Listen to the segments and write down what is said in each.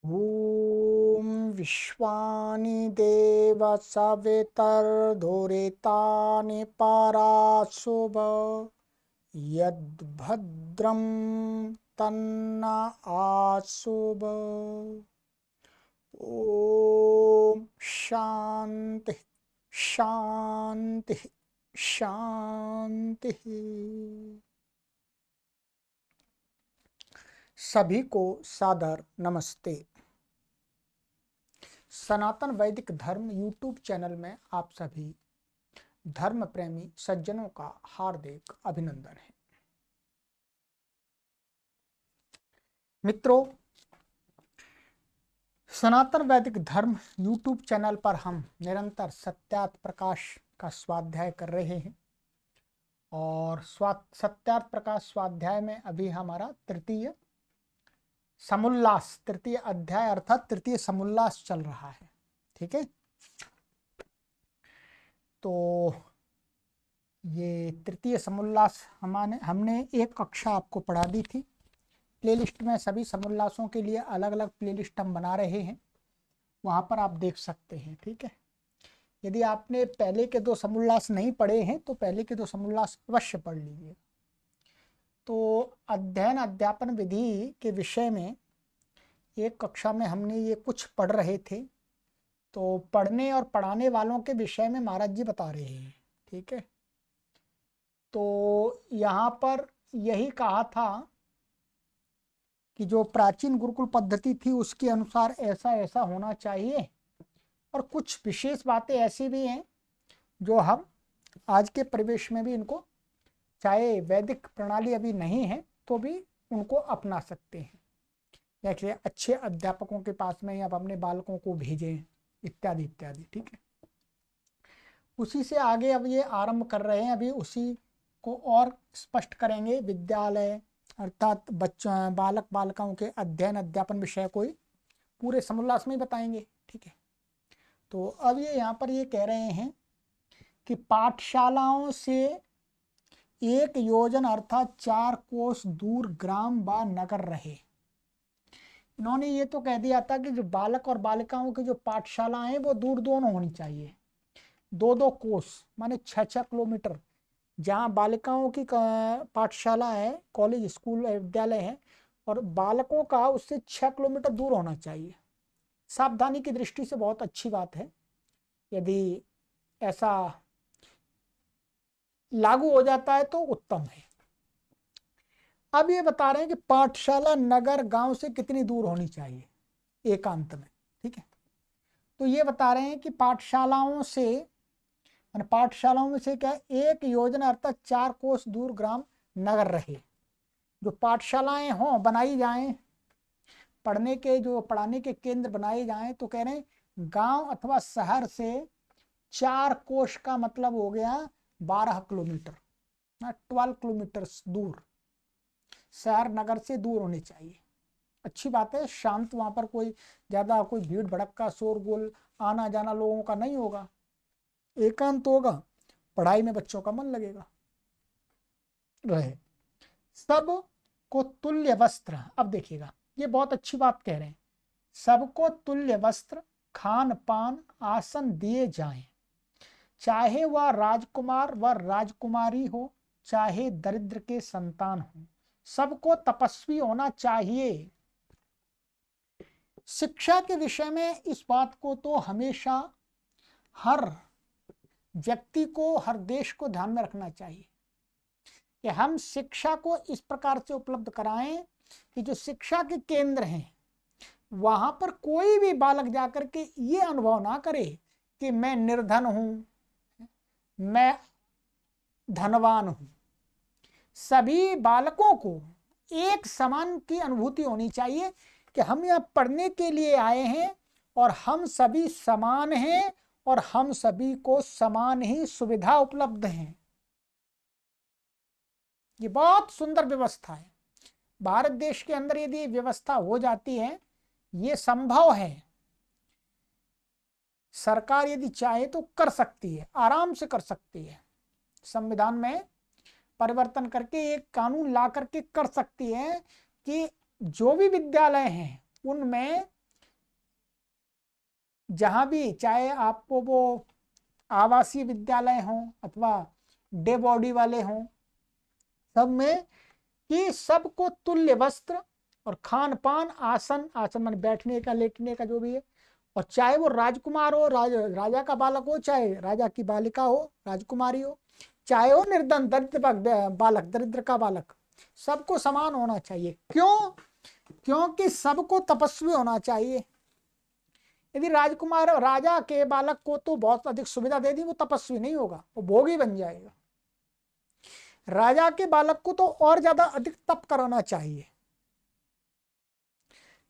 ॐ विश्वानि देव सवितर्धुरितानि पराशुभ यद्भद्रं तन्न आशुभ। ॐ शांति शांति शांति। सभी को सादर नमस्ते। सनातन वैदिक धर्म यूट्यूब चैनल में आप सभी धर्म प्रेमी सज्जनों का हार्दिक अभिनंदन है। मित्रों, सनातन वैदिक धर्म यूट्यूब चैनल पर हम निरंतर सत्यार्थ प्रकाश का स्वाध्याय कर रहे हैं और सत्यार्थ प्रकाश स्वाध्याय में अभी हमारा तृतीय अध्याय अर्थात तृतीय समुल्लास चल रहा है। ठीक है, तो ये तृतीय समुल्लास हमने एक कक्षा आपको पढ़ा दी थी। प्लेलिस्ट में सभी समुल्लासों के लिए अलग अलग प्लेलिस्ट हम बना रहे हैं, वहाँ पर आप देख सकते हैं। ठीक है, यदि आपने पहले के दो समुल्लास नहीं पढ़े हैं तो पहले के दो समुल्लास अवश्य पढ़ लीजिए। तो अध्ययन अध्यापन विधि के विषय में एक कक्षा में हमने ये कुछ पढ़ रहे थे, तो पढ़ने और पढ़ाने वालों के विषय में महाराज जी बता रहे हैं। ठीक है, तो यहाँ पर यही कहा था कि जो प्राचीन गुरुकुल पद्धति थी उसके अनुसार ऐसा ऐसा होना चाहिए, और कुछ विशेष बातें ऐसी भी हैं जो हम आज के परिवेश में भी इनको, चाहे वैदिक प्रणाली अभी नहीं है तो भी उनको अपना सकते हैं। जैसे अच्छे अध्यापकों के पास में अब अपने बालकों को भेजें इत्यादि इत्यादि। ठीक है, उसी से आगे अब ये आरंभ कर रहे हैं, अभी उसी को और स्पष्ट करेंगे। विद्यालय अर्थात बच्चों बालक बालिकाओं के अध्ययन अध्यापन विषय को पूरे समुल्लास में ही बताएंगे। ठीक है, तो अब ये यहाँ पर ये कह रहे हैं कि पाठशालाओं से एक योजन अर्थात 4 कोस दूर ग्राम व नगर रहे। इन्होंने ये तो कह दिया था कि जो बालक और बालिकाओं की जो पाठशालाएं हैं वो दूर दोनों होनी चाहिए, 2-2 कोस माने 6-6 किलोमीटर। जहाँ बालिकाओं की पाठशाला है, कॉलेज स्कूल विद्यालय है, और बालकों का उससे 6 किलोमीटर दूर होना चाहिए। सावधानी की दृष्टि से बहुत अच्छी बात है, यदि ऐसा लागू हो जाता है तो उत्तम है। अब ये बता रहे हैं कि पाठशाला नगर गांव से कितनी दूर होनी चाहिए एकांत में। ठीक है, तो ये बता रहे हैं कि पाठशालाओं में से क्या एक योजना अर्थात 4 कोस दूर ग्राम नगर रहे। जो पाठशालाएं हों बनाई जाएं, पढ़ाने के केंद्र बनाए जाएं, तो कह रहे हैं गांव अथवा शहर से 4 कोस का मतलब हो गया 12 किलोमीटर, 12 किलोमीटर दूर शहर नगर से दूर होने चाहिए। अच्छी बात है, शांत, वहां पर कोई ज्यादा कोई भीड़ भड़क्का शोरगुल आना जाना लोगों का नहीं होगा, एकांत होगा, पढ़ाई में बच्चों का मन लगेगा रहे। सब को तुल्य वस्त्र, अब देखिएगा ये बहुत अच्छी बात कह रहे हैं, सबको तुल्य वस्त्र खान पान आसन दिए जाएं, चाहे वह राजकुमार व राजकुमारी हो, चाहे दरिद्र के संतान हो, सबको तपस्वी होना चाहिए। शिक्षा के विषय में इस बात को तो हमेशा हर व्यक्ति को, हर देश को ध्यान में रखना चाहिए कि हम शिक्षा को इस प्रकार से उपलब्ध कराएं कि जो शिक्षा के केंद्र हैं वहां पर कोई भी बालक जाकर के ये अनुभव ना करे कि मैं निर्धन हूं, मैं धनवान हूं। सभी बालकों को एक समान की अनुभूति होनी चाहिए कि हम यहाँ पढ़ने के लिए आए हैं और हम सभी समान हैं और हम सभी को समान ही सुविधा उपलब्ध है। ये बहुत सुंदर व्यवस्था है। भारत देश के अंदर यदि व्यवस्था हो जाती है, ये संभव है, सरकार यदि चाहे तो कर सकती है, आराम से कर सकती है। संविधान में परिवर्तन करके एक कानून ला करके कर सकती है कि जो भी विद्यालय हैं उनमें जहां भी, चाहे आपको वो आवासीय विद्यालय हों अथवा डे बॉडी वाले हों, सब में कि सबको तुल्य वस्त्र और खान पान, आसन, आसन मान बैठने का लेटने का जो भी है, और चाहे वो राजकुमार हो, राजा का बालक हो, चाहे राजा की बालिका हो, राजकुमारी हो, चाहे हो निर्धन दरिद्र बालक, दरिद्र का बालक, सबको समान होना चाहिए। क्यों? क्योंकि सबको तपस्वी होना चाहिए। यदि राजकुमार राजा के बालक को तो बहुत अधिक सुविधा दे दी, वो तपस्वी नहीं होगा, वो भोगी बन जाएगा। राजा के बालक को तो और ज्यादा अधिक तप कराना चाहिए,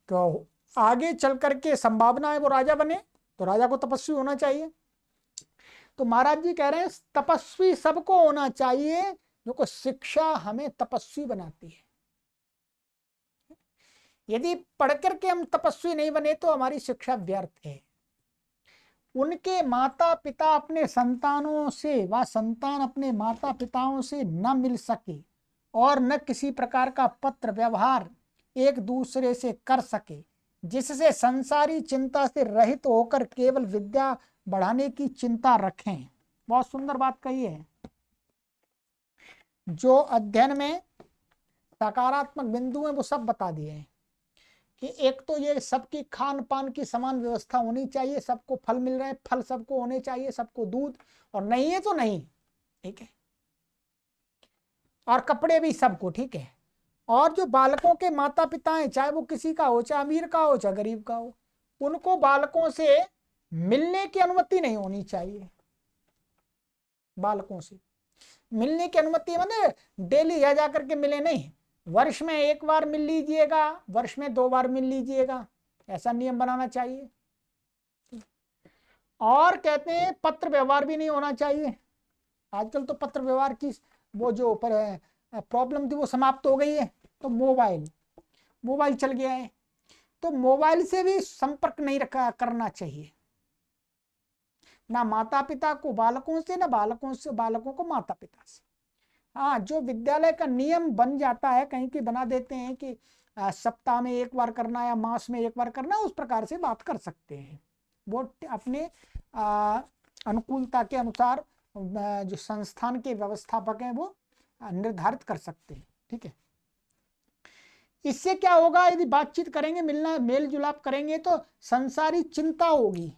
तो आगे चल करके संभावना है वो राजा बने, तो राजा को तपस्वी होना चाहिए। तो महाराज जी कह रहे हैं तपस्वी सबको होना चाहिए, जो को शिक्षा हमें तपस्वी बनाती है। यदि पढ़ करके हम तपस्वी नहीं बने तो हमारी शिक्षा व्यर्थ है। उनके माता पिता अपने संतानों से व संतान अपने माता पिताओं से न मिल सके और न किसी प्रकार का पत्र व्यवहार एक दूसरे से कर सके, जिससे संसारी चिंता से रहित होकर केवल विद्या बढ़ाने की चिंता रखें। बहुत सुंदर बात कही है। जो अध्ययन में सकारात्मक बिंदु हैं वो सब बता दिए हैं कि एक तो ये सबकी खान पान की समान व्यवस्था होनी चाहिए, सबको फल मिल रहे हैं, फल सबको होने चाहिए, सबको दूध, और नहीं है तो नहीं, ठीक है, और कपड़े भी सबको, ठीक है। और जो बालकों के माता पिता हैं, चाहे वो किसी का हो, चाहे अमीर का हो, चाहे गरीब का हो, उनको बालकों से मिलने की अनुमति नहीं होनी चाहिए। बालकों से मिलने की अनुमति मतलब डेली जा करके मिले नहीं, वर्ष में एक बार मिल लीजिएगा, वर्ष में 2 बार मिल लीजिएगा, ऐसा नियम बनाना चाहिए। और कहते हैं पत्र व्यवहार भी नहीं होना चाहिए। आजकल तो पत्र व्यवहार की वो जो प्रॉब्लम थी वो समाप्त हो गई है। तो मोबाइल चल गया है, तो मोबाइल से भी संपर्क नहीं रखा करना चाहिए, ना माता पिता को बालकों से, ना बालकों से बालकों को माता पिता से। हाँ, जो विद्यालय का नियम बन जाता है, कहीं की बना देते हैं कि सप्ताह में एक बार करना या मास में एक बार करना, उस प्रकार से बात कर सकते हैं। वो अपने अनुकूलता के अनुसार जो संस्थान के व्यवस्थापक हैं वो निर्धारित कर सकते हैं, ठीक है। इससे क्या होगा, यदि बातचीत करेंगे, मिलना मेल जुलाप करेंगे, तो संसारी चिंता होगी।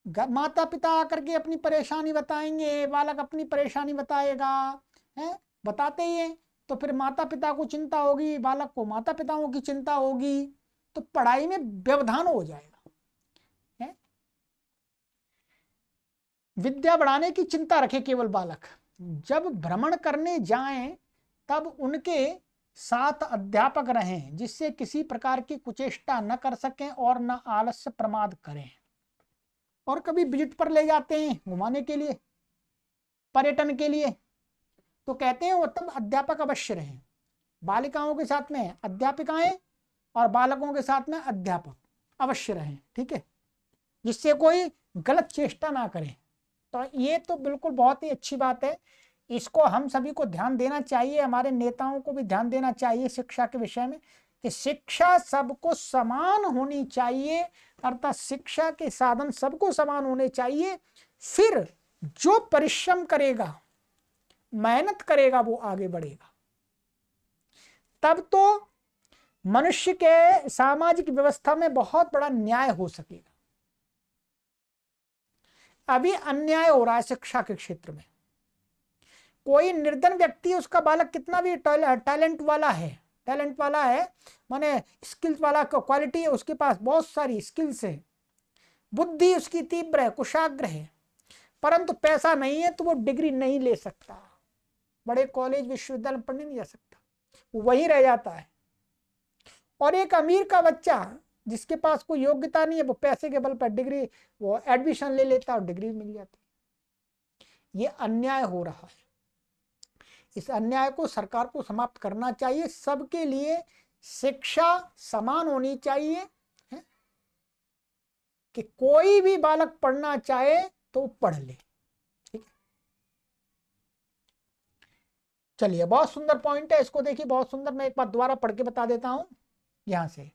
माता पिता आकर के अपनी परेशानी बताएंगे, बालक अपनी परेशानी बताएगा, है बताते ही है, तो फिर माता पिता को चिंता होगी, बालक को माता पिताओं की चिंता होगी, तो पढ़ाई में व्यवधान हो जाएगा, है। विद्या बढ़ाने की चिंता रखे केवल बालक, जब भ्रमण करने जाएं तब उनके साथ अध्यापक रहें, जिससे किसी प्रकार की कुचेष्टा न कर सकें और न आलस्य प्रमाद करें। और कभी विजिट पर ले जाते हैं घुमाने के लिए, पर्यटन के लिए, तो कहते हैं वो तब अध्यापक अवश्य रहें। बालिकाओं के साथ में अध्यापिकाएं और बालकों के साथ में अध्यापक अवश्य रहें, ठीक है, जिससे कोई गलत चेष्टा ना करें। तो ये तो बिल्कुल बहुत ही अच्छी बात है, इसको हम सभी को ध्यान देना चाहिए, हमारे नेताओं को भी ध्यान देना चाहिए शिक्षा के विषय में, कि शिक्षा सबको समान होनी चाहिए, अर्थात शिक्षा के साधन सबको समान होने चाहिए। फिर जो परिश्रम करेगा, मेहनत करेगा, वो आगे बढ़ेगा, तब तो मनुष्य के सामाजिक व्यवस्था में बहुत बड़ा न्याय हो सकेगा। अभी अन्याय हो रहा है शिक्षा के क्षेत्र में। कोई निर्धन व्यक्ति, उसका बालक कितना भी टैलेंट वाला है, माने स्किल्स वाला, क्वालिटी है उसके पास, बहुत सारी स्किल्स है, बुद्धि उसकी तीव्र है, कुशाग्र है, परंतु पैसा नहीं है, तो वो डिग्री नहीं ले सकता, बड़े कॉलेज विश्वविद्यालय में पढ़ने नहीं जा सकता, वो वहीं रह जाता है। और एक अमीर का बच्चा जिसके पास कोई योग्यता नहीं है, वो पैसे के बल पर डिग्री, वो एडमिशन ले लेता है और डिग्री मिल जाती है। ये अन्याय हो रहा है, इस अन्याय को सरकार को समाप्त करना चाहिए। सबके लिए शिक्षा समान होनी चाहिए, है? कि कोई भी बालक पढ़ना चाहे तो पढ़ ले, ठीक है। चलिए, बहुत सुंदर पॉइंट है, इसको देखिए, बहुत सुंदर। मैं एक बार दोबारा पढ़ के बता देता हूं यहां से।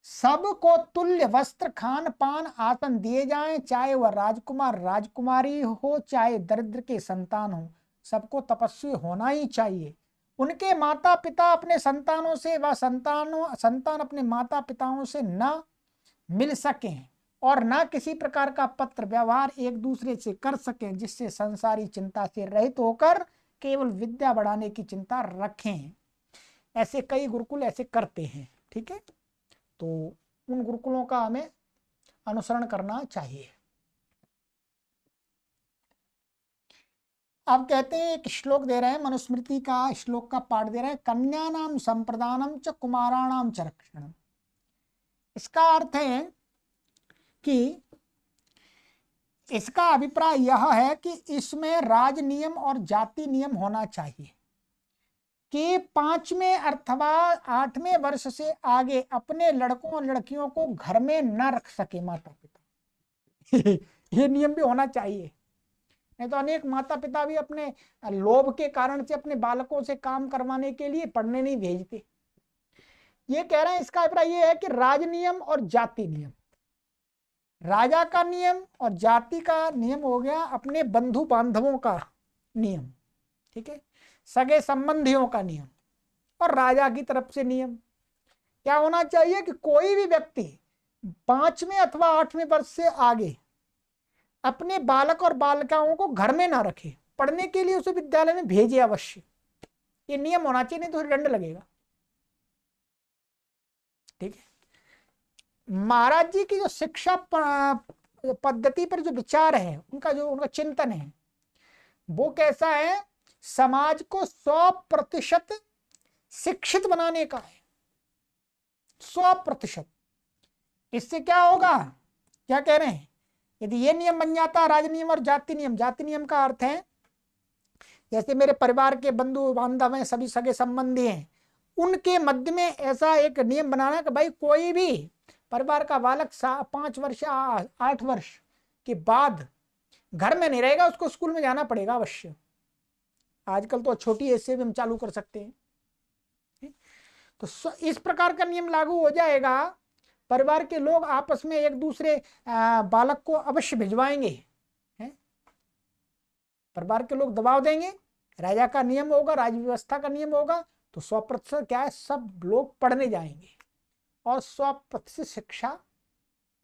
सबको तुल्य वस्त्र, खान पान, आसन दिए जाएं, चाहे वह राजकुमार राजकुमारी हो, चाहे दरिद्र के संतान हो। सबको तपस्वी होना ही चाहिए। उनके माता पिता अपने संतानों से व संतान अपने माता पिताओं से न मिल सकें और न किसी प्रकार का पत्र व्यवहार एक दूसरे से कर सकें, जिससे संसारी चिंता से रहित होकर केवल विद्या बढ़ाने की चिंता रखें। ऐसे कई गुरुकुल ऐसे करते हैं। ठीक है, तो उन गुरुकुलों का हमें अनुसरण करना चाहिए। अब कहते हैं, एक श्लोक दे रहे हैं, मनुस्मृति का श्लोक का पाठ दे रहे हैं, कन्यानाम संप्रदानम च कुमाराणाम च रक्षणम। इसका अर्थ है कि इसका अभिप्राय यह है कि इसमें राज नियम और जाति नियम होना चाहिए कि 5वें अथवा 8वें वर्ष से आगे अपने लड़कों और लड़कियों को घर में न रख सके माता पिता। ये नियम भी होना चाहिए। नहीं तो अनेक माता पिता भी अपने लोभ के कारण से अपने बालकों से काम करवाने के लिए पढ़ने नहीं भेजते। ये कह रहे हैं, इसका अभिप्राय ये है कि राज नियम और जाति नियम, राजा का नियम और जाति का नियम हो गया अपने बंधु बांधवों का नियम। ठीक है, सगे संबंधियों का नियम और राजा की तरफ से नियम। क्या होना चाहिए कि कोई भी व्यक्ति 5वें अथवा 8वें वर्ष से आगे अपने बालक और बालिकाओं को घर में ना रखे, पढ़ने के लिए उसे विद्यालय में भेजे अवश्य। ये नियम होना चाहिए, नहीं तो दंड लगेगा। ठीक है, महाराज जी की जो शिक्षा पद्धति पर जो विचार है, उनका चिंतन है, वो कैसा है, समाज को 100% शिक्षित बनाने का है। 100%। इससे क्या होगा, क्या कह रहे हैं, यदि ये नियम बन जाता, राज नियम और जाति नियम। जाति नियम का अर्थ है जैसे मेरे परिवार के बंधु बांधव हैं, सभी सगे संबंधी हैं, उनके मध्य में ऐसा एक नियम बनाना कि भाई कोई भी परिवार का बालक 5 वर्ष या 8 वर्ष के बाद घर में नहीं रहेगा, उसको स्कूल में जाना पड़ेगा अवश्य। आजकल तो छोटी एज से भी हम चालू कर सकते हैं। तो इस प्रकार का नियम लागू हो जाएगा, परिवार के लोग आपस में एक दूसरे बालक को अवश्य भिजवाएंगे। परिवार के लोग दबाव देंगे, राजा का नियम होगा, राज व्यवस्था का नियम होगा, तो 100% क्या है, सब लोग पढ़ने जाएंगे और 100% शिक्षा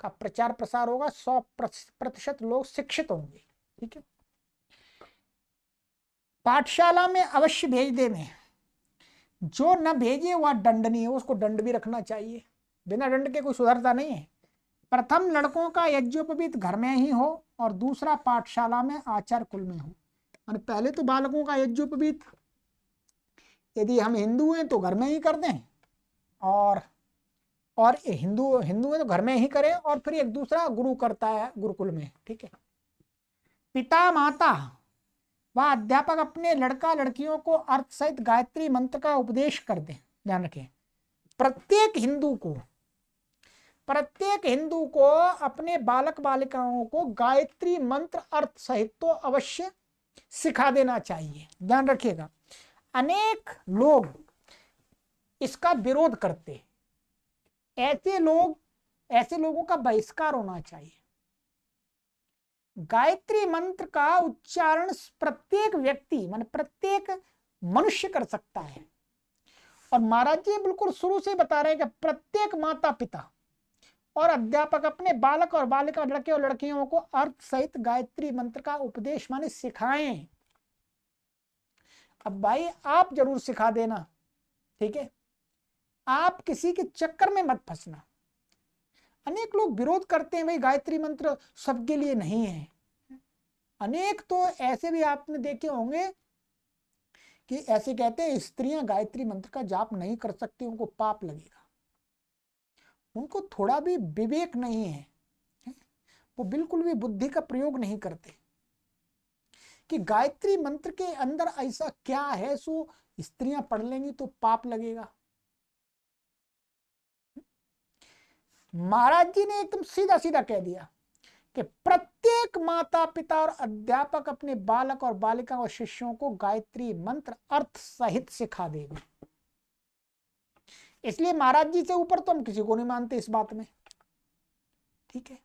का प्रचार प्रसार होगा, 100% लोग शिक्षित होंगे। ठीक है, पाठशाला में अवश्य भेज देने, जो न भेजे वह दंडनीय है, उसको दंड भी रखना चाहिए। बिना दंड के कोई सुधरता नहीं है। प्रथम लड़कों का यज्ञोपवीत घर में ही हो और दूसरा पाठशाला में आचार कुल में हो। पहले तो बालकों का यज्ञोपवीत यदि हम हिंदू हैं तो घर में ही कर दें, और हिंदू हैं तो घर में ही करें, और फिर एक दूसरा गुरु करता है गुरुकुल में। ठीक है, पिता माता व अध्यापक अपने लड़का लड़कियों को अर्थ सहित गायत्री मंत्र का उपदेश कर दें। ध्यान रखें, प्रत्येक हिंदू को अपने बालक बालिकाओं को गायत्री मंत्र अर्थ सहित तो अवश्य सिखा देना चाहिए। ध्यान रखिएगा, अनेक लोग इसका विरोध करते, ऐसे लोगों का बहिष्कार होना चाहिए। गायत्री मंत्र का उच्चारण प्रत्येक व्यक्ति मान प्रत्येक मनुष्य कर सकता है, और महाराज जी बिल्कुल शुरू से बता रहे हैं कि प्रत्येक माता पिता और अध्यापक अपने बालक और बालिका, लड़के और लड़कियों को अर्थ सहित गायत्री मंत्र का उपदेश माने सिखाएं। अब भाई आप जरूर सिखा देना, ठीक है, आप किसी के चक्कर में मत फंसना। अनेक लोग विरोध करते हैं, भाई गायत्री मंत्र सबके लिए नहीं है। अनेक तो ऐसे भी आपने देखे होंगे कि ऐसे कहते हैं स्त्रियां गायत्री मंत्र का जाप नहीं कर सकती, उनको पाप लगेगा। उनको थोड़ा भी विवेक नहीं है, वो बिल्कुल भी बुद्धि का प्रयोग नहीं करते कि गायत्री मंत्र के अंदर ऐसा क्या है सो स्त्रियां पढ़ लेंगी तो पाप लगेगा। महाराज जी ने एकदम सीधा सीधा कह दिया कि प्रत्येक माता पिता और अध्यापक अपने बालक और बालिका और शिष्यों को गायत्री मंत्र अर्थ सहित सिखा देंगे। इसलिए महाराज जी से ऊपर तो हम किसी को नहीं मानते इस बात में, ठीक है।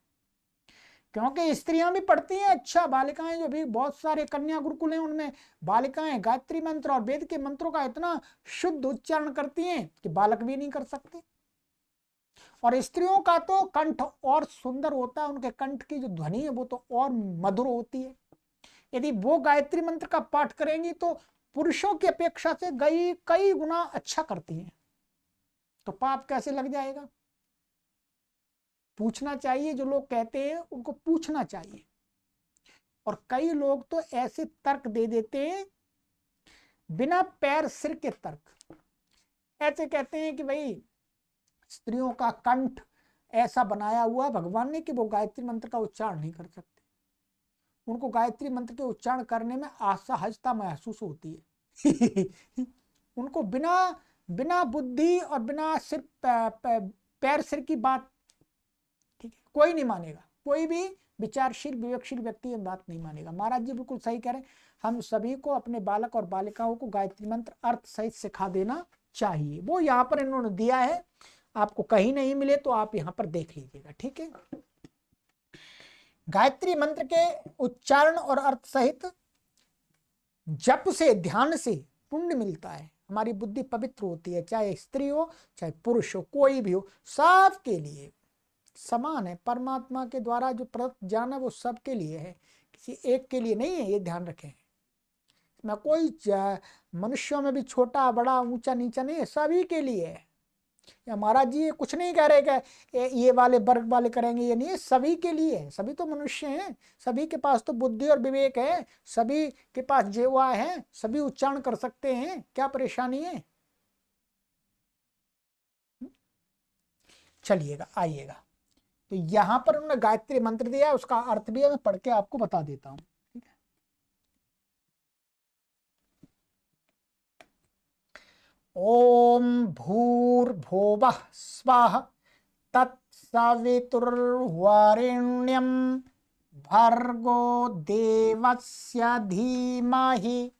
क्योंकि स्त्रियां भी पढ़ती हैं, अच्छा बालिकाएं जो भी बहुत सारे कन्या गुरुकुल हैं उनमें बालिकाएं गायत्री मंत्र और वेद के मंत्रों का इतना शुद्ध उच्चारण करती हैं कि बालक भी नहीं कर सकते। और स्त्रियों का तो कंठ और सुंदर होता है, उनके कंठ की जो ध्वनि है वो तो और मधुर होती है। यदि वो गायत्री मंत्र का पाठ करेंगी तो पुरुषों की अपेक्षा से कई गुना अच्छा करती हैं, तो पाप कैसे लग जाएगा। पूछना चाहिए, जो लोग कहते हैं उनको पूछना चाहिए। और कई लोग तो ऐसे तर्क दे देते हैं, बिना पैर सिर के तर्क। ऐसे कहते हैं कि भाई स्त्रियों का कंठ ऐसा बनाया हुआ भगवान ने कि वो गायत्री मंत्र का उच्चारण नहीं कर सकते, उनको गायत्री मंत्र के उच्चारण करने में असहजता महसूस होती है। उनको बिना बिना बुद्धि और बिना सिर पैर सिर की बात, ठीक है, कोई नहीं मानेगा, कोई भी विचारशील विवेकशील व्यक्ति ये बात नहीं मानेगा। महाराज जी बिल्कुल सही कह रहे हैं, हम सभी को अपने बालक और बालिकाओं को गायत्री मंत्र अर्थ सहित सिखा देना चाहिए। वो यहाँ पर इन्होंने दिया है, आपको कहीं नहीं मिले तो आप यहाँ पर देख लीजिएगा, ठीक है। गायत्री मंत्र के उच्चारण और अर्थ सहित जप से, ध्यान से पुण्य मिलता है, हमारी बुद्धि पवित्र होती है, चाहे स्त्री हो चाहे पुरुष हो, कोई भी हो, सबके लिए समान है। परमात्मा के द्वारा जो प्रदत्त ज्ञान है वो सबके लिए है, किसी एक के लिए नहीं है, ये ध्यान रखें। मैं कोई मनुष्यों में भी छोटा बड़ा ऊंचा नीचा नहीं है, सभी के लिए है। या महाराज जी ये कुछ नहीं कह रहे कि ये वाले वर्ग वाले करेंगे, ये नहीं है, सभी के लिए है। सभी तो मनुष्य हैं, सभी के पास तो बुद्धि और विवेक है, सभी के पास जिह्वा है, सभी उच्चारण कर सकते हैं, क्या परेशानी है। चलिएगा, आइएगा। तो यहां पर उन्होंने गायत्री मंत्र दिया है, उसका अर्थ भी मैं पढ़ के आपको बता देता हूं, ठीक है। ओम भूर्भुवः स्वः तत्सवितुर्वरेण्यं भर्गो देवस्य धीमहि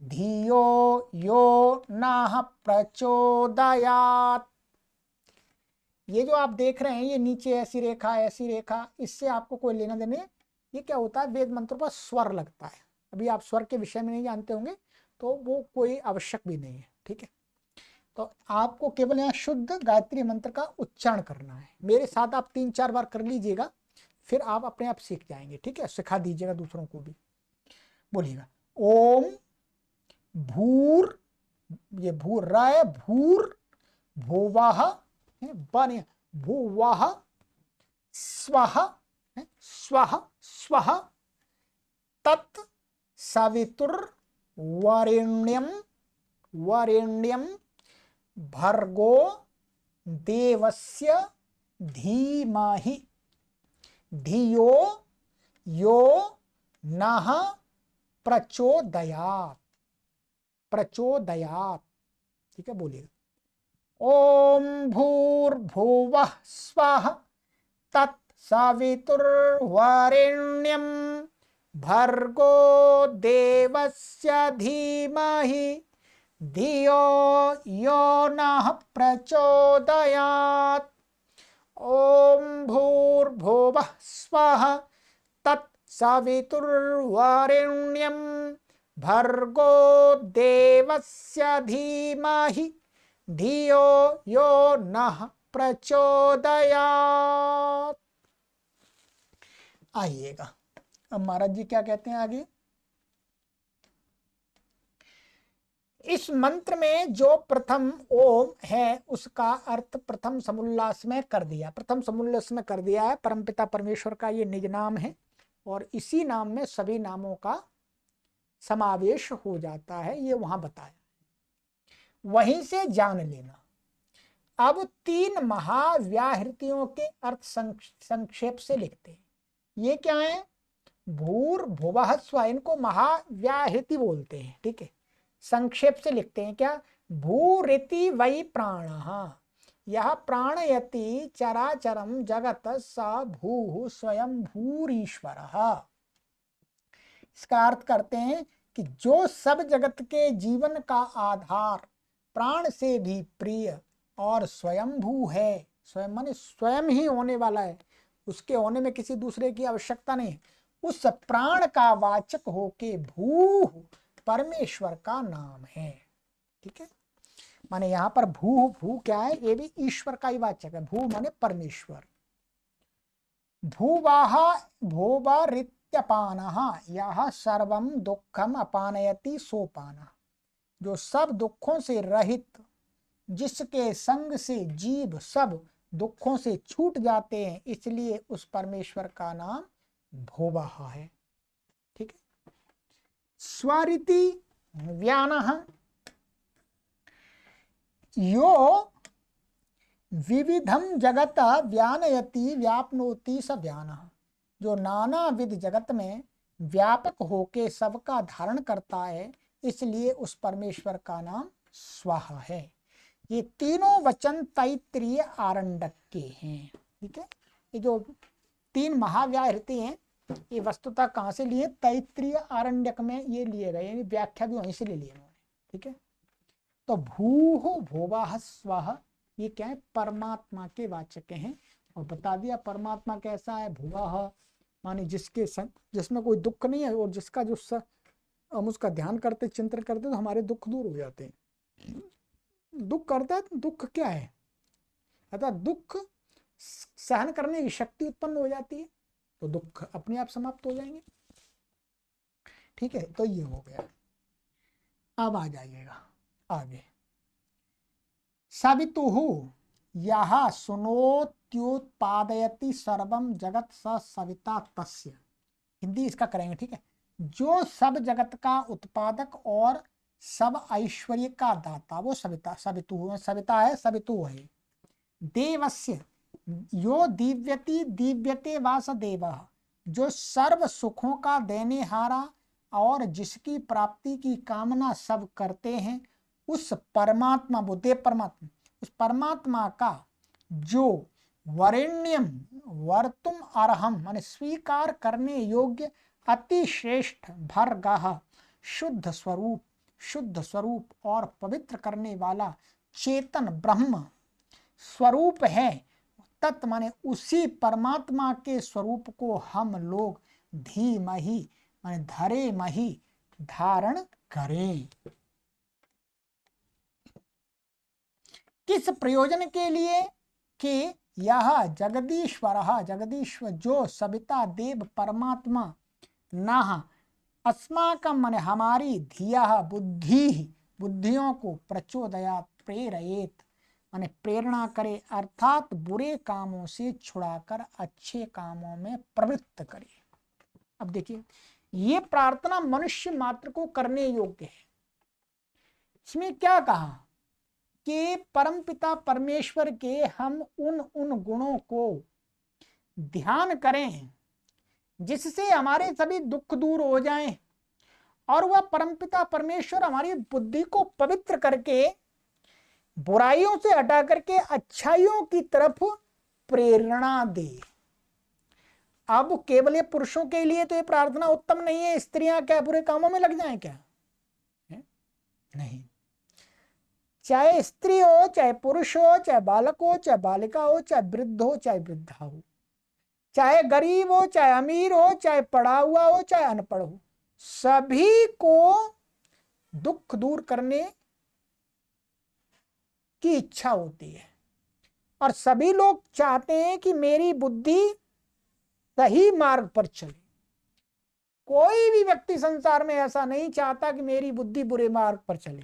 धियो यो नः प्रचोदयात्। ये जो आप देख रहे हैं, ये नीचे ऐसी रेखा, इससे आपको कोई लेना देने, ये क्या होता है, वेद मंत्रों पर स्वर लगता है। अभी आप स्वर के विषय में नहीं जानते होंगे तो वो कोई आवश्यक भी नहीं है, ठीक है। तो आपको केवल यहाँ शुद्ध गायत्री मंत्र का उच्चारण करना है। मेरे साथ आप 3-4 बार कर लीजिएगा, फिर आप अपने आप सीख जाएंगे, ठीक है। सिखा दीजिएगा दूसरों को भी। बोलिएगा ओम भूर, ये भूर रहा है, भूर भुवः बन भुवः स्वः स्वः स्वः तत् सवितुर्वरेण्यं वरेण्यं भर्गो देवस्य धीमहि धियो यो नः प्रचोदयात्, प्रचोदयात्, ठीक है। बोलिएगा ओम भूर्भुवः स्वः तत्सवितुर्वरेण्यं भर्गो देवस्य धीमहि धियो यो नः प्रचोदयात्। ओम भूर्भुवः स्वः तत्सवितुर्वरेण्यं भर्गो देवस्य धीमहि धियो यो नः प्रचोदयात्। आइएगा, अब महाराज जी क्या कहते हैं आगे। इस मंत्र में जो प्रथम ओम है उसका अर्थ प्रथम समुल्लास में कर दिया, प्रथम समुल्लास में कर दिया है। परमपिता परमेश्वर का ये निज नाम है और इसी नाम में सभी नामों का समावेश हो जाता है, ये वहां बताया, वहीं से जान लेना। अब 3 महाव्याहृतियों के अर्थ संक्षेप से लिखते हैं। ये क्या है, भूर भुवः स्व, इनको महाव्याहृति बोलते हैं, ठीक है। संक्षेप से लिखते हैं क्या, भूरिति वै प्राणः, यह प्राणयति चराचरम जगत स भू स्वयं भूरीश्वरः। इसका अर्थ करते हैं कि जो सब जगत के जीवन का आधार, प्राण से भी प्रिय और स्वयंभू है, स्वयं माने स्वयं ही होने वाला है, उसके होने में किसी दूसरे की आवश्यकता नहीं। उस प्राण का वाचक होके भू परमेश्वर का नाम है। ठीक है, माने यहाँ पर भू, भू क्या है, ये भी ईश्वर का ही वाचक है। भू माने परमेश्वर। भूवाह भोवारित्यपानः यह सर्वम दुखम अपानयति सोपान। जो सब दुखों से रहित, जिसके संग से जीव सब दुखों से छूट जाते हैं, इसलिए उस परमेश्वर का नाम भोवाह है। ठीक है। स्वारिति व्यानः यो विविधम जगत व्यानयति व्यापनोति स व्यानः। जो नाना विध जगत में व्यापक होके सबका धारण करता है, इसलिए उस परमेश्वर का नाम स्वाहा है। ये तीनों वचन तैत्तिरीय आरण्यक के हैं। ठीक है, ये जो 3 महाव्याहृति हैं, ये वस्तुतः कहाँ से लिए, तैत्तिरीय आरण्यक में ये लिए गए, यानी व्याख्या भी वहीं से ले लिए उन्होंने। ठीक है, तो भूः भोवाः स्वाहा ये क्या है, परमात्मा के वाचक हैं। और बता दिया परमात्मा कैसा है, भुवाह माने जिसके जिसमें कोई दुख नहीं है, और जिसका जो हम उसका ध्यान करते चिंतन करते तो हमारे दुख दूर हो जाते हैं। दुख करता है तो दुख क्या है, अतः दुख सहन करने की शक्ति उत्पन्न हो जाती है, तो दुख अपने आप समाप्त हो जाएंगे। ठीक है, तो ये हो गया। अब आ जाइएगा आगे। सवितुः यह सुनोत्युत्पादयति सर्वम जगत स सविता तस्य। हिंदी इसका करेंगे। ठीक है, जो सब जगत का उत्पादक और सब ऐश्वर्य का दाता वो सविता, सवितु सविता है, सवितु है। देवस्य यो दिव्यति दिव्यते वासुदेवः। जो सर्व सुखों का देने हारा और जिसकी प्राप्ति की कामना सब करते हैं, उस परमात्मा, बुद्धे परमात्मा, उस परमात्मा का जो वरेण्यम वर्तुम अर्हम माने स्वीकार करने योग्य अति श्रेष्ठ भरगह शुद्ध स्वरूप और पवित्र करने वाला चेतन ब्रह्म स्वरूप है, तत् माने उसी परमात्मा के स्वरूप को हम लोग धीमहि माने धरे मही धारण करें। किस प्रयोजन के लिए, कि यह जगदीश्वर जो सविता देव परमात्मा नाह अस्माकं माने हमारी धिया बुद्धियों को प्रचोदयात प्रेरयेत माने प्रेरणा करे, अर्थात बुरे कामों से छुड़ाकर अच्छे कामों में प्रवृत्त करे। अब देखिए, ये प्रार्थना मनुष्य मात्र को करने योग्य है। इसमें क्या कहा कि परमपिता परमेश्वर के हम उन गुणों को ध्यान करें जिससे हमारे सभी दुख दूर हो जाएं, और वह परमपिता परमेश्वर हमारी बुद्धि को पवित्र करके बुराइयों से हटा करके अच्छाइयों की तरफ प्रेरणा दे। अब केवल ये पुरुषों के लिए तो ये प्रार्थना उत्तम नहीं है। स्त्रियां क्या बुरे कामों में लग जाएं क्या? नहीं, चाहे स्त्री हो, चाहे पुरुष हो, चाहे बालक हो, चाहे बालिका हो, चाहे वृद्ध हो, चाहे वृद्धा हो, चाहे गरीब हो, चाहे अमीर हो, चाहे पढ़ा हुआ हो, चाहे अनपढ़ हो, सभी को दुख दूर करने की इच्छा होती है। और सभी लोग चाहते हैं कि मेरी बुद्धि सही मार्ग पर चले। कोई भी व्यक्ति संसार में ऐसा नहीं चाहता कि मेरी बुद्धि बुरे मार्ग पर चले,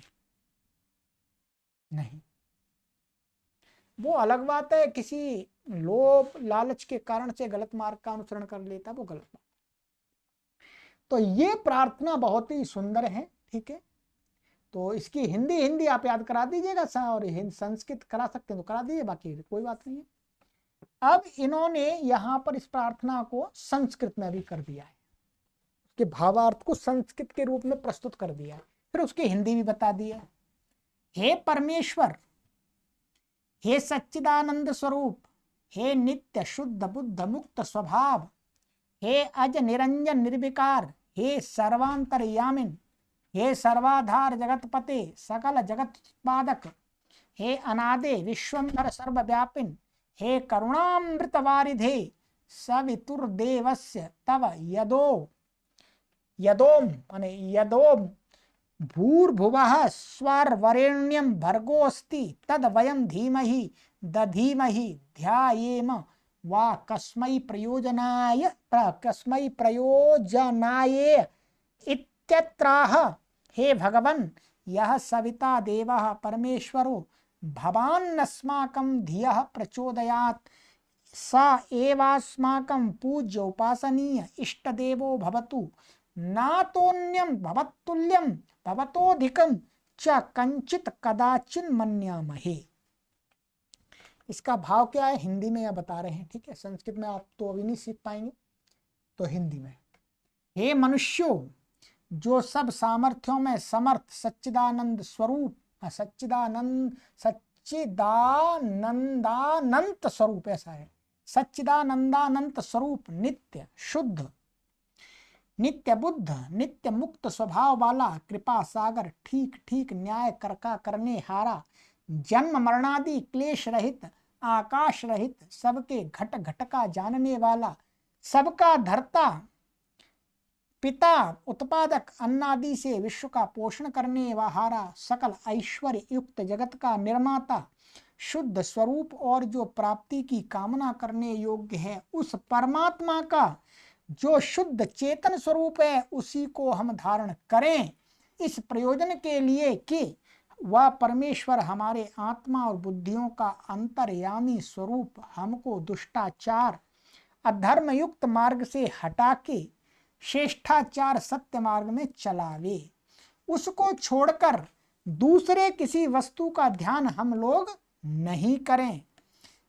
नहीं। वो अलग बात है, किसी लोभ लालच के कारण से गलत मार्ग का अनुसरण कर लेता, वो गलत बात। तो ये प्रार्थना बहुत ही सुंदर है। ठीक है, तो इसकी हिंदी आप याद करा दीजिएगा, और संस्कृत करा सकते हैं तो करा दीजिए, बाकी कोई बात नहीं है। अब इन्होंने यहाँ पर इस प्रार्थना को संस्कृत में भी कर दिया है, उसके भावार्थ को संस्कृत के रूप में प्रस्तुत कर दिया है, फिर उसकी हिंदी भी बता दी है। हे परमेश्वर, हे सच्चिदानंद स्वरूप, हे नित्य शुद्ध बुद्ध मुक्त स्वभाव, हे अज निरंजन निर्विकार, हे सर्वांतरयामिन, हे सर्वाधार जगतपते सकल जगत उत्पादक, हे अनादे विश्वंभर सर्वव्यापिन, हे करुणामृत वारिधे सवितुर्देवस्य तव यदोम माने यदोम भूर्भुवः स्वर्वरेण्यं भर्गोऽस्ति तद वयं धीमहि दधीमहि ध्यायेम वा कस्मै प्रयोजनाय इत्यत्राह। हे भगवन्, यह सविता देवः परमेश्वरो भवान्नस्माकं धियः प्रचोदयात्, स एवास्माकं पूज्य उपासनीय इष्टदेवो भवतु, नातोन्यं भवत्तुल्यं भवतोधिकं च कंचित कदाचिन मन्यामहे। इसका भाव क्या है हिंदी में यह बता रहे हैं, ठीक है। संस्कृत में आप तो अभी नहीं सीख पाएंगे, तो हिंदी में। हे मनुष्यों, जो सब सामर्थ्यों में समर्थ सच्चिदानंद स्वरूप, सच्चिदानंदानंत स्वरूप, ऐसा है, सच्चिदानंदानंत स्वरूप, नित्य शुद्ध, नित्य बुद्ध, नित्य मुक्त स्वभाव वाला, कृपा सागर, ठीक ठीक न्याय करने हारा, जन्म मरणादि क्लेश रहित, आकाश रहित, सबके घट घट का जानने वाला, सबका धर्ता, पिता, उत्पादक, अन्नादि से विश्व का पोषण करने वाला, सकल ऐश्वर्य युक्त जगत का निर्माता, शुद्ध स्वरूप और जो प्राप्ति की कामना करने योग्य है, उस परमात्मा का जो शुद्ध चेतन स्वरूप है, उसी को हम धारण करें इस प्रयोजन के लिए कि वह परमेश्वर हमारे आत्मा और बुद्धियों का अंतर्यामी स्वरूप हमको दुष्टाचार अधर्म युक्त मार्ग से हटा के श्रेष्ठाचार सत्य मार्ग में चलावे। उसको छोड़कर दूसरे किसी वस्तु का ध्यान हम लोग नहीं करें,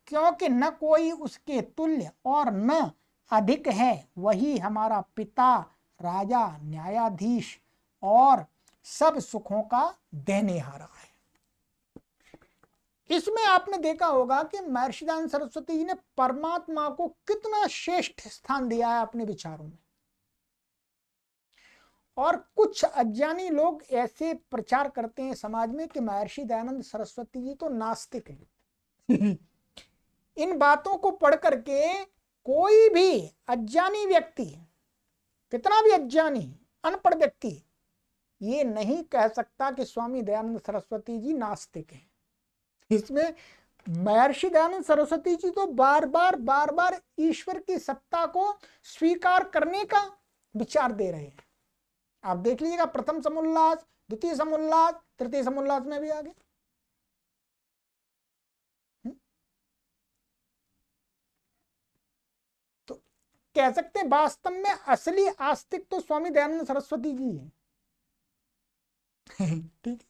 क्योंकि न कोई उसके तुल्य और न अधिक है। वही हमारा पिता, राजा, न्यायाधीश और सब सुखों का देनेहारा है। इसमें आपने देखा होगा कि महर्षि दयानंद सरस्वती जी ने परमात्मा को कितना श्रेष्ठ स्थान दिया है अपने विचारों में। और कुछ अज्ञानी लोग ऐसे प्रचार करते हैं समाज में कि महर्षि दयानंद सरस्वती जी तो नास्तिक हैं। इन बातों को पढ़ करके कोई भी अज्ञानी व्यक्ति, कितना भी अज्ञानी अनपढ़ व्यक्ति, ये नहीं कह सकता कि स्वामी दयानंद सरस्वती जी नास्तिक हैं। इसमें महर्षि दयानंद सरस्वती जी तो बार बार ईश्वर की सत्ता को स्वीकार करने का विचार दे रहे हैं। आप देख लीजिएगा, प्रथम समुल्लास, द्वितीय समुल्लास, तृतीय समुल्लास में भी आगे। तो कह सकते हैं वास्तव में असली आस्तिक तो स्वामी दयानंद सरस्वती जी हैं। ठीक,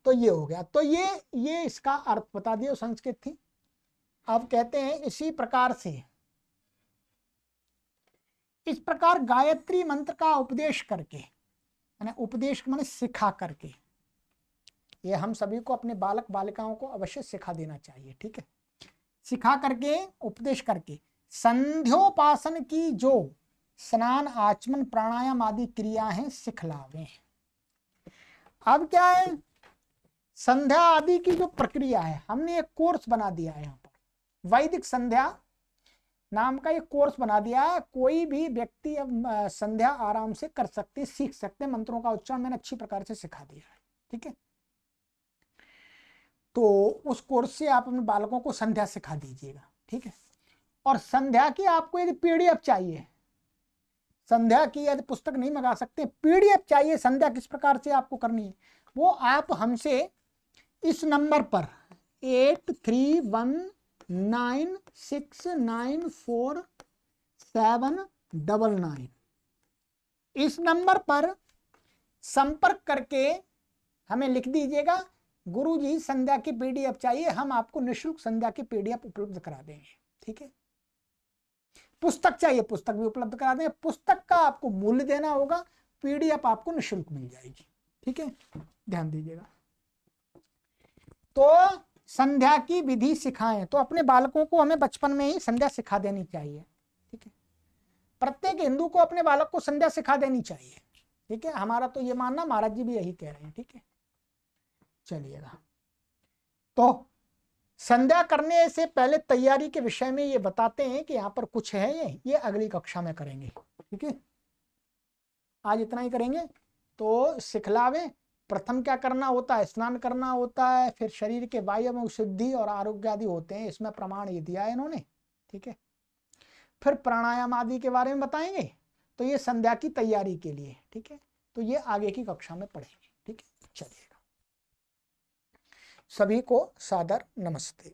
तो ये हो गया। तो ये इसका अर्थ बता दिया, संस्कृत थी। अब कहते हैं इसी प्रकार से, इस प्रकार गायत्री मंत्र का उपदेश करके, यानी उपदेश माने सिखा करके, ये हम सभी को अपने बालक बालिकाओं को अवश्य सिखा देना चाहिए, ठीक है। सिखा करके, उपदेश करके संध्योपासन की जो स्नान, आचमन, प्राणायाम आदि क्रिया हैं सिखलावे। अब क्या है, संध्या आदि की जो प्रक्रिया है, हमने एक कोर्स बना दिया है यहाँ पर, वैदिक संध्या नाम का एक कोर्स बना दिया है। कोई भी व्यक्ति अब संध्या आराम से कर सकते, सीख सकते। मंत्रों का उच्चारण मैंने अच्छी प्रकार से सिखा दिया है, ठीक है। तो उस कोर्स से आप अपने बालकों को संध्या सिखा दीजिएगा, ठीक है। और संध्या की आपको यदि पीडीएफ चाहिए, संध्या की यदि पुस्तक नहीं मंगा सकते, पीडीएफ चाहिए संध्या किस प्रकार से आपको करनी है, वो आप हमसे इस नंबर पर 8319694799 इस नंबर पर संपर्क करके हमें लिख दीजिएगा, गुरुजी संध्या की पीडीएफ चाहिए, हम आपको निःशुल्क संध्या की पीडीएफ उपलब्ध करा देंगे, ठीक है। पुस्तक चाहिए, पुस्तक भी उपलब्ध करा देंगे। पुस्तक का आपको मूल्य देना होगा, पीडीएफ आपको निःशुल्क मिल जाएगी, ठीक है। ध्यान दीजिएगा। तो संध्या की विधि सिखाएं, तो अपने बालकों को हमें बचपन में ही संध्या सिखा देनी चाहिए, ठीक है। प्रत्येक हिंदू को अपने बालक को संध्या सिखा देनी चाहिए, ठीक है। हमारा तो ये मानना, महाराज जी भी यही कह रहे हैं, ठीक है। चलिएगा, तो संध्या करने से पहले तैयारी के विषय में ये बताते हैं कि यहाँ पर कुछ है, ये अगली कक्षा में करेंगे। ठीक है, आज इतना ही करेंगे। तो सिखलावे, प्रथम क्या करना होता है, स्नान करना होता है, फिर शरीर के वायु शुद्धि और आरोग्य आदि होते हैं, इसमें प्रमाण ये दिया है इन्होंने। ठीक है, फिर प्राणायाम आदि के बारे में बताएंगे, तो ये संध्या की तैयारी के लिए। ठीक है, तो ये आगे की कक्षा में पढ़ेंगे। ठीक है, चलिएगा, सभी को सादर नमस्ते।